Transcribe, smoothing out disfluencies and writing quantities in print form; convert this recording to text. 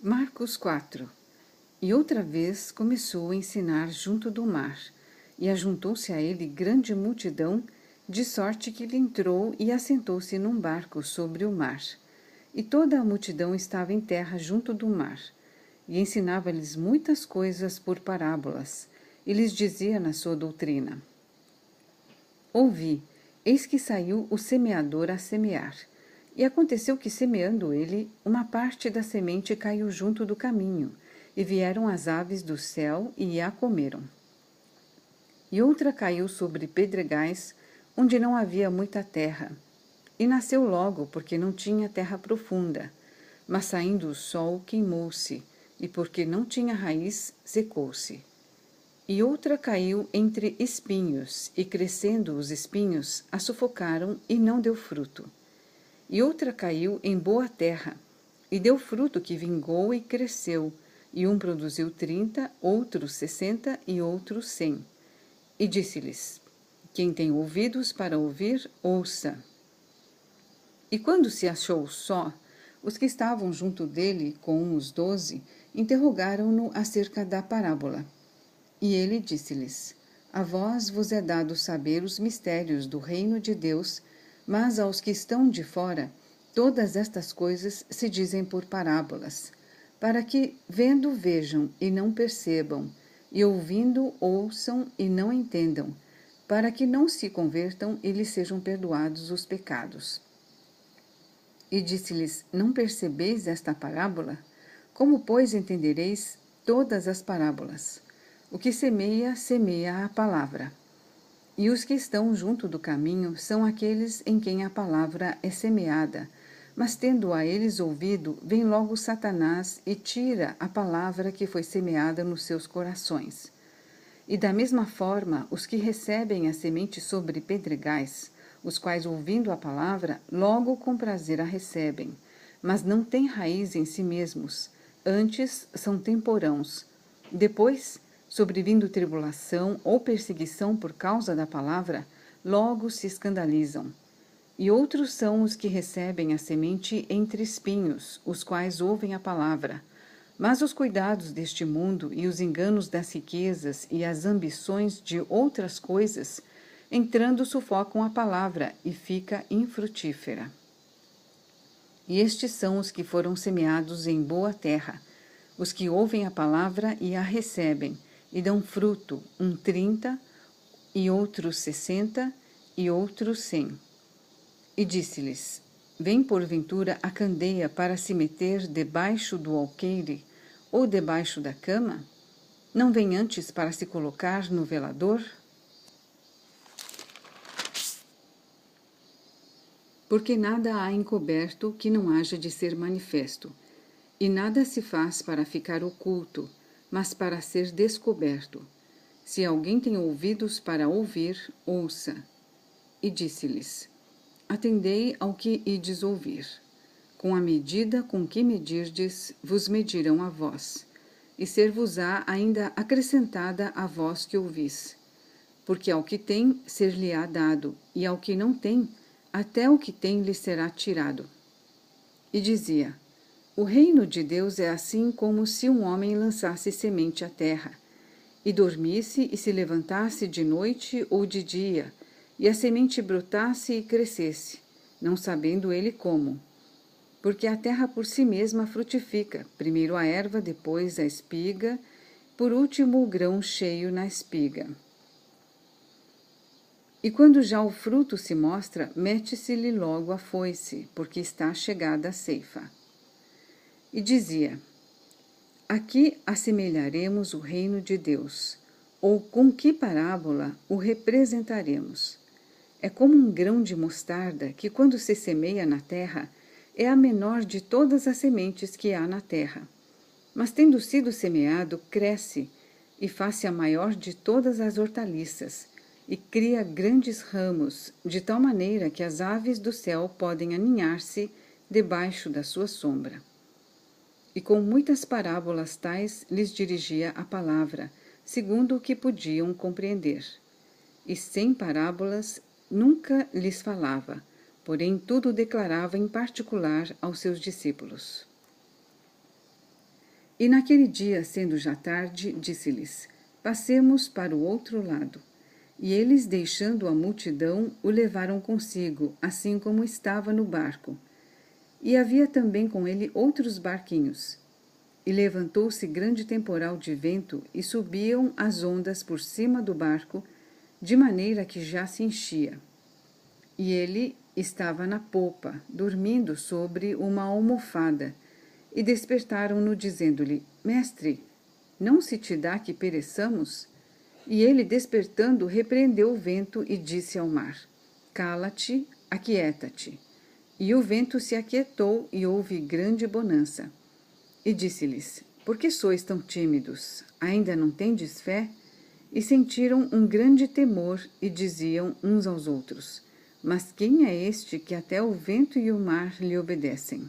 Marcos 4. E outra vez começou a ensinar junto do mar, e ajuntou-se a ele grande multidão, de sorte que ele entrou e assentou-se num barco sobre o mar. E toda a multidão estava em terra junto do mar. E ensinava-lhes muitas coisas por parábolas, e lhes dizia na sua doutrina: Ouvi, eis que saiu o semeador a semear. E aconteceu que, semeando ele, uma parte da semente caiu junto do caminho, e vieram as aves do céu e a comeram. E outra caiu sobre pedregais, onde não havia muita terra. E nasceu logo, porque não tinha terra profunda. Mas saindo o sol, queimou-se, e porque não tinha raiz, secou-se. E outra caiu entre espinhos, e crescendo os espinhos, a sufocaram e não deu fruto. E outra caiu em boa terra, e deu fruto que vingou e cresceu, e um produziu 30, outro 60 e outro 100. E disse-lhes: Quem tem ouvidos para ouvir, ouça. E quando se achou só, os que estavam junto dele, com os 12, interrogaram-no acerca da parábola. E ele disse-lhes: A vós vos é dado saber os mistérios do reino de Deus, mas aos que estão de fora, todas estas coisas se dizem por parábolas, para que, vendo, vejam e não percebam, e ouvindo, ouçam e não entendam, para que não se convertam e lhes sejam perdoados os pecados. E disse-lhes: Não percebeis esta parábola? Como, pois, entendereis todas as parábolas? O que semeia, semeia a palavra. E os que estão junto do caminho são aqueles em quem a palavra é semeada. Mas tendo a eles ouvido, vem logo Satanás e tira a palavra que foi semeada nos seus corações. E da mesma forma, os que recebem a semente sobre pedregais, os quais, ouvindo a palavra, logo com prazer a recebem, mas não têm raiz em si mesmos, antes são temporãos. Depois, sobrevindo tribulação ou perseguição por causa da palavra, logo se escandalizam. E outros são os que recebem a semente entre espinhos, os quais ouvem a palavra. Mas os cuidados deste mundo e os enganos das riquezas e as ambições de outras coisas, entrando, sufocam a palavra e fica infrutífera. E estes são os que foram semeados em boa terra, os que ouvem a palavra e a recebem, e dão fruto, um 30, e outros 60, e outros 100. E disse-lhes: Vem porventura a candeia para se meter debaixo do alqueire ou debaixo da cama? Não vem antes para se colocar no velador? Porque nada há encoberto que não haja de ser manifesto, e nada se faz para ficar oculto, mas para ser descoberto. Se alguém tem ouvidos para ouvir, ouça. E disse-lhes: Atendei ao que ides ouvir. Com a medida com que medirdes, vos medirão a vós, e ser-vos-á ainda acrescentada a vós que ouvis. Porque ao que tem, ser-lhe-á dado, e ao que não tem, até o que tem lhe será tirado. E dizia: O reino de Deus é assim como se um homem lançasse semente à terra, e dormisse e se levantasse de noite ou de dia, e a semente brotasse e crescesse, não sabendo ele como. Porque a terra por si mesma frutifica, primeiro a erva, depois a espiga, por último o grão cheio na espiga. E quando já o fruto se mostra, mete-se-lhe logo a foice, porque está chegada a ceifa. E dizia: Aqui assemelharemos o reino de Deus, ou com que parábola o representaremos? É como um grão de mostarda que, quando se semeia na terra, é a menor de todas as sementes que há na terra. Mas, tendo sido semeado, cresce e faz-se a maior de todas as hortaliças, e cria grandes ramos, de tal maneira que as aves do céu podem aninhar-se debaixo da sua sombra. E com muitas parábolas tais lhes dirigia a palavra, segundo o que podiam compreender. E sem parábolas nunca lhes falava, porém tudo declarava em particular aos seus discípulos. E naquele dia, sendo já tarde, disse-lhes: Passemos para o outro lado. E eles, deixando a multidão, o levaram consigo, assim como estava no barco. E havia também com ele outros barquinhos. E levantou-se grande temporal de vento, e subiam as ondas por cima do barco, de maneira que já se enchia. E ele estava na popa, dormindo sobre uma almofada. E despertaram-no, dizendo-lhe: Mestre, não se te dá que pereçamos? E ele, despertando, repreendeu o vento e disse ao mar: Cala-te, aquieta-te. E o vento se aquietou e houve grande bonança. E disse-lhes: Por que sois tão tímidos? Ainda não tendes fé? E sentiram um grande temor e diziam uns aos outros: Mas quem é este que até o vento e o mar lhe obedecem?